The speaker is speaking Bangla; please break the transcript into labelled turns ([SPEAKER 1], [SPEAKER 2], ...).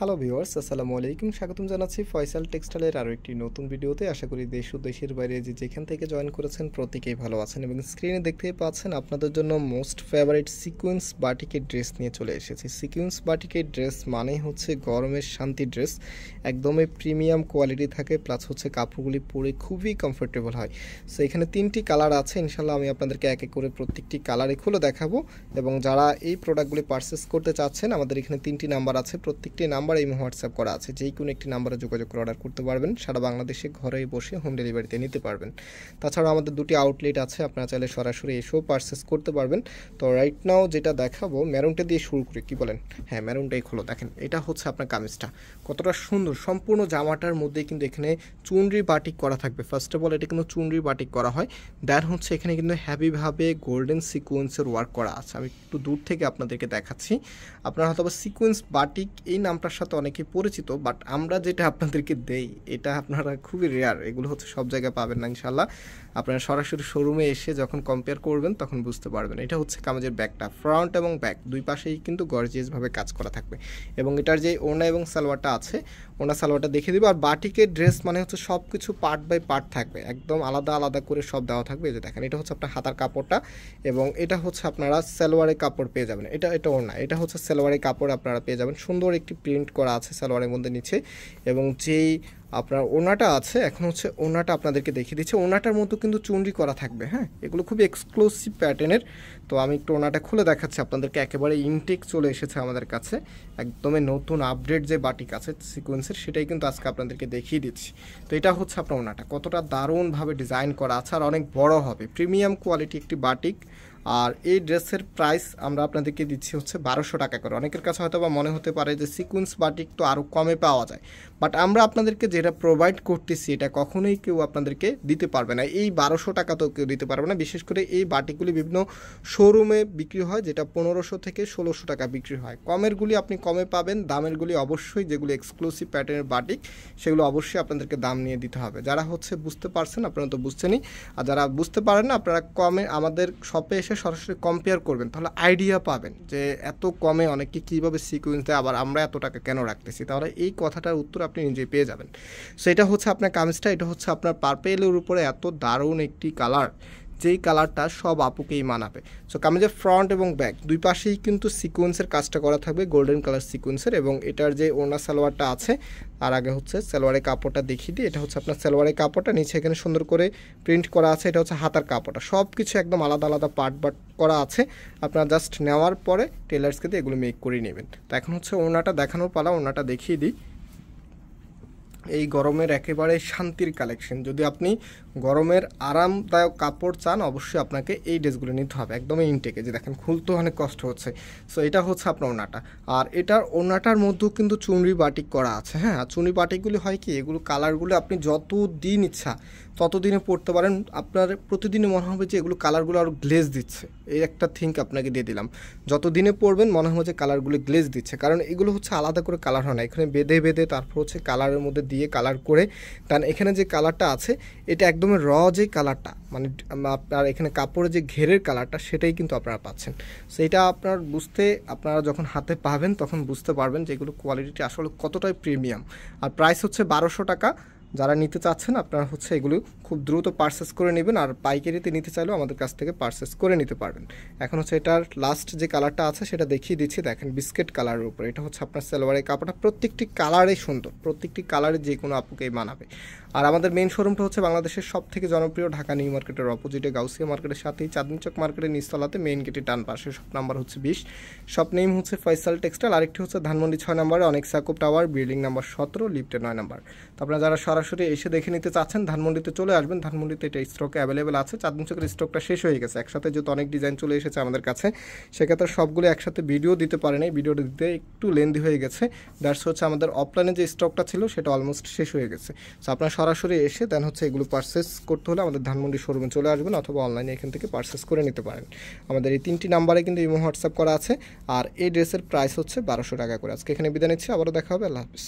[SPEAKER 1] হ্যালো ভিউয়ার্স, আসসালামু আলাইকুম। স্বাগতম জানাচ্ছি ফয়সাল টেক্সটাইলের আরও একটি নতুন ভিডিওতে। আশা করি দেশ ও দেশের বাইরে যেখান থেকে জয়েন করেছেন প্রত্যেকেই ভালো আছেন এবং স্ক্রিনে দেখতেই পাচ্ছেন আপনাদের জন্য মোস্ট ফেভারিট সিকোয়েন্স বাটিকের ড্রেস নিয়ে চলে এসেছি। সিকোয়েন্স বাটিকের ড্রেস মানেই হচ্ছে গরমের শান্তি ড্রেস, একদমই প্রিমিয়াম কোয়ালিটি থাকে, প্লাস হচ্ছে কাপড়গুলি পরে খুবই কমফোর্টেবল হয়। সো এখানে তিনটি কালার আছে, ইনশাল্লাহ আমি আপনাদেরকে এক এক করে প্রত্যেকটি কালারে খুলে দেখাবো। এবং যারা এই প্রোডাক্টগুলি পারচেস করতে চাচ্ছেন, আমাদের এখানে তিনটি নাম্বার আছে, প্রত্যেকটি নাম্বার এই হোয়াটসঅ্যাপ করা আছে, যেই কোনো একটি নাম্বারে যোগাযোগ করে অর্ডার করতে পারবেন। সারা বাংলাদেশে ঘরে বসে হোম ডেলিভারিতে নিতে পারবেন। তাছাড়া আমাদের দুটি আউটলেট আছে, আপনারা চাইলে সরাসরি এসেও পারচেস করতে পারবেন। তো রাইট নাও যেটা দেখাবো, মেরুনটা দিয়ে শুরু করি, কি বলেন? হ্যাঁ, মেরুনটাই খোলো। দেখেন, এটা হচ্ছে আপনার কামিজটা, কতটা সুন্দর। সম্পূর্ণ জামাটার মধ্যে কিন্তু এখানে চুনরি বাটিক করা থাকবে। ফার্স্ট অফ অল এটা কিন্তু চুনরি বাটিক করা হয়, দেন হচ্ছে এখানে কিন্তু হ্যাভিভাবে গোল্ডেন সিকোয়েন্সের ওয়ার্ক করা আছে। আমি একটু দূর থেকে আপনাদেরকে দেখাচ্ছি। আপনারা হয়তো সিকোয়েন্স বাটিক এই নামটার সাথে অনেকে পরিচিত, বাট আমরা যেটা আপনাদেরকে দেই এটা আপনারা খুবই রেয়ার, এগুলো হচ্ছে সব জায়গায় পাবেন না ইনশাল্লাহ। আপনারা সরাসরি শোরুমে এসে যখন কম্পেয়ার করবেন তখন বুঝতে পারবেন। এটা হচ্ছে কামিজের ব্যাকটা, ফ্রন্ট এবং ব্যাক দুই পাশেই কিন্তু গর্জিয়াসভাবে কাজ করা থাকবে। এবং এটার যে ওড়না এবং সালোয়ারটা আছে, ওড়না সালোয়ারটা দেখে দিব। আর বাটিকের ড্রেস মানে হচ্ছে সব কিছু পার্ট বাই পার্ট থাকবে, একদম আলাদা আলাদা করে সব দেওয়া থাকবে। এই যে দেখেন, এটা হচ্ছে আপনার হাতার কাপড়টা এবং এটা হচ্ছে আপনারা সালোয়ারের কাপড় পেয়ে যাবেন। এটা ওড়না, এটা হচ্ছে সালোয়ারের কাপড় আপনারা পেয়ে যাবেন। সুন্দর একটি প্রিন্ট করা আছে সালোয়ারের মধ্যে নিচে। এবং যেই আপনার ওড়নাটা আছে, এখন হচ্ছে ওড়নাটা আপনাদেরকে দেখিয়ে দিচ্ছে। ওড়নাটার মতো কিন্তু চুনরি করা থাকবে। হ্যাঁ, এগুলো খুবই এক্সক্লুসিভ প্যাটার্নের। তো আমি একটু ওড়নাটা খুলে দেখাচ্ছি আপনাদেরকে। একেবারে ইনটেক চলে এসেছে আমাদের কাছে, একদমই নতুন আপডেট যে বাটিক আছে সিকোয়েন্সের, সেটাই কিন্তু আজকে আপনাদেরকে দেখিয়ে দিচ্ছি। তো এটা হচ্ছে আপনার ওড়নাটা, কতটা দারুণভাবে ডিজাইন করা আছে আর অনেক বড় হবে, প্রিমিয়াম কোয়ালিটি একটি বাটিক। আর এই ড্রেসের প্রাইস আমরা আপনাদেরকে দিচ্ছি হচ্ছে 1200 টাকা করে। অনেকের কাছে হয়তো বা মনে হতে পারে যে সিকোয়েন্স বাটিক তো আরও কমে পাওয়া যায়, বাট আমরা আপনাদেরকে যেটা প্রোভাইড করতেছি এটা কখনোই কেউ আপনাদেরকে দিতে পারবে না। এই 1200 টাকা তো কেউ দিতে পারবে না। বিশেষ করে এই বাটিকগুলি বিভিন্ন শোরুমে বিক্রি হয়, যেটা 1500 থেকে 1600 টাকা বিক্রি হয়। কমেরগুলি আপনি কমে পাবেন, দামেরগুলি অবশ্যই যেগুলো এক্সক্লুসিভ প্যাটার্নের বাটিক সেগুলো অবশ্যই আপনাদেরকে দাম নিয়ে দিতে হবে। যারা হচ্ছে বুঝতে পারছেন আপনারা তো বুঝছেনই, আর যারা বুঝতে পারেন না আপনারা কমে আমাদের শপে এসে সরাসরি কম্পেয়ার করবেন, তাহলে আইডিয়া পাবেন যে এত কমে অনেকে কীভাবে সিকোয়েন্স দেয়, আবার আমরা এত টাকা কেন রাখতেছি। তাহলে এই কথাটার উত্তর আপনি নিজেই পেয়ে যাবেন। সো এটা হচ্ছে আপনার কামিজটা, এটা হচ্ছে আপনার পার্পেলের উপরে এত দারুণ একটি কালার, যেই কালারটা সব আপুকেই মানাবে। সো কামিজের ফ্রন্ট এবং ব্যাক দুই পাশেই কিন্তু সিকোয়েন্সের কাজটা করা থাকবে, গোল্ডেন কালার সিকোয়েন্সের। এবং এটার যে ওড়না সালোয়ারটা আছে, আর আগে হচ্ছে সালোয়ারের কাপড়টা দেখিয়ে দিই। এটা হচ্ছে আপনার সালোয়ারের কাপড়টা, নিচে এখানে সুন্দর করে প্রিন্ট করা আছে। এটা হচ্ছে হাতার কাপড়টা, সব কিছু একদম আলাদা আলাদা পার্ট করা আছে। আপনারা জাস্ট নেওয়ার পরে টেলার্সকে দিয়ে এগুলো মেক করে নেবেন। তো এখন হচ্ছে ওড়নাটা দেখানোর পালা, ওড়নাটা দেখিয়ে দিই। এই গরমের একেবারে শান্তির কালেকশন। যদি আপনি গরমের আরামদায়ক কাপড় চান, অবশ্যই আপনাকে এই ড্রেসগুলো নিতে হবে, একদমই ইনটেকে। যে দেখেন, খুলতে অনেক কষ্ট হচ্ছে। সো এটা হচ্ছে আপনার ওড়নাটা, আর এটার ওড়নাটার মধ্যেও কিন্তু চুনরি বাটিক করা আছে। হ্যাঁ, আর চুনরি বাটিকগুলি হয় কি, এগুলো কালারগুলো আপনি যত দিন ইচ্ছা ততদিনে পড়তে পারেন। আপনার প্রতিদিনই মনে হবে যে এগুলো কালারগুলো আরও গ্লেজ দিচ্ছে, এই একটা থিঙ্ক আপনাকে দিয়ে দিলাম। যত দিনে পড়বেন মনে হবে যে কালারগুলো গ্লেজ দিচ্ছে, কারণ এগুলো হচ্ছে আলাদা করে কালার হয় না, এখানে বেঁধে বেঁধে তারপর হচ্ছে কালারের মধ্যে দিয়ে কালার করে। কারণ এখানে যে কালারটা আছে এটা একদমই র যে কালারটা, মানে আপনার এখানে কাপড়ের যে ঘেরের কালারটা সেটাই কিন্তু আপনারা পাচ্ছেন। সো এটা আপনার বুঝতে, আপনারা যখন হাতে পাবেন তখন বুঝতে পারবেন যে এগুলো কোয়ালিটি আসলে কতটাই প্রিমিয়াম। আর প্রাইস হচ্ছে 1200 টাকা। যারা নিতে চাচ্ছেন আপনারা হচ্ছে এগুলো খুব দ্রুত পারচেস করে নেবেন, আর পাইকারিতে নিতে চাইলেও আমাদের কাছ থেকে পারচেস করে নিতে পারবেন। এখন হচ্ছে এটার লাস্ট যে কালারটা আছে সেটা দেখিয়ে দিচ্ছি। দেখেন, বিস্কিট কালারের উপরে, এটা হচ্ছে আপনার সালোয়ারের কাপড়টা, প্রত্যেকটি কালারেই সুন্দর, প্রত্যেকটি কালারে যে কোনো আপুকেই মানাবে। আর আমাদের মেইন শোরুমটা হচ্ছে বাংলাদেশের সব থেকে জনপ্রিয় ঢাকা নিউ মার্কেটের অপোজিটে গাউসিয়া মার্কেটের সাথেই চাঁদনী চক মার্কেটের নিচতলাতে, মেইন গেটের ডান পাশে। শপ নাম্বার হচ্ছে 20, শপ নেম হচ্ছে ফয়সাল টেক্সটাইল। আরেকটি হচ্ছে ধানমন্ডি 6 নম্বরে অনেক সাকুব টাওয়ার, বিল্ডিং নাম্বার 17, লিফটে 9 নম্বর। তো আপনারা যারা সরাসরি এসে দেখে নিতে চাচ্ছেন ধানমন্ডিতে চলে আসবেন। ধানমন্ডিতে এটা স্টকে অ্যাভেলেবেল আছে, চাঁদনী চকের স্টকটা শেষ হয়ে গেছে। একসাথে যেহেতু অনেক ডিজাইন চলে এসেছে আমাদের কাছে, সেক্ষেত্রে সবগুলো একসাথে ভিডিও দিতে পারে নাই, ভিডিওটা দিতে একটু লেন্দি হয়ে গেছে। দ্যাটস হচ্ছে আমাদের অফলাইনে যে স্টকটা ছিল সেটা অলমোস্ট শেষ হয়ে গেছে। সো আপনারা সরাসরি এসে দেন হচ্ছে এগুলো পারচেস করতে হলে আমাদের ধানমন্ডি শোরুমে চলে আসবেন, অথবা অনলাইনে এখান থেকে পারচেস করে নিতে পারেন। আমাদের এই তিনটি নাম্বারে কিন্তু ইমো হোয়াটসঅ্যাপ করা আছে। আর এই ড্রেসের প্রাইস হচ্ছে 1200 টাকা করে। আজকে এখানে বিদায় নিচ্ছি, আবারও দেখা হবে। আল্লাহ হাফিজ।